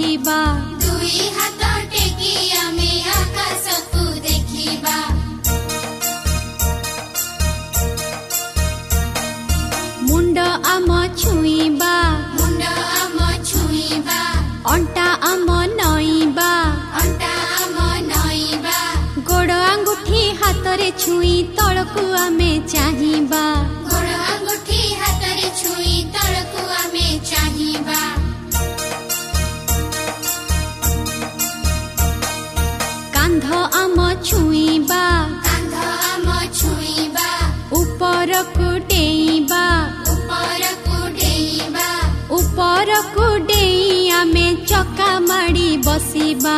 बसिबा दुई हाथ टेकी आमे आकाशकु देखिबा मुंड आम छुईबा मुंड आम छुईबा अंटा आम नईबा अंटा आम नईबा गोड़ आंगुठी हाथ रे छुई तळकु आमे चाहिबा गोड़ आंगुठी हाथ रे छुई तळकु आमे चाहिबा कांध आम छुईबा कांध आम छुईबा ऊपरकु डेईबा ऊपरकु डेई आमे चका माड़ी बसिबा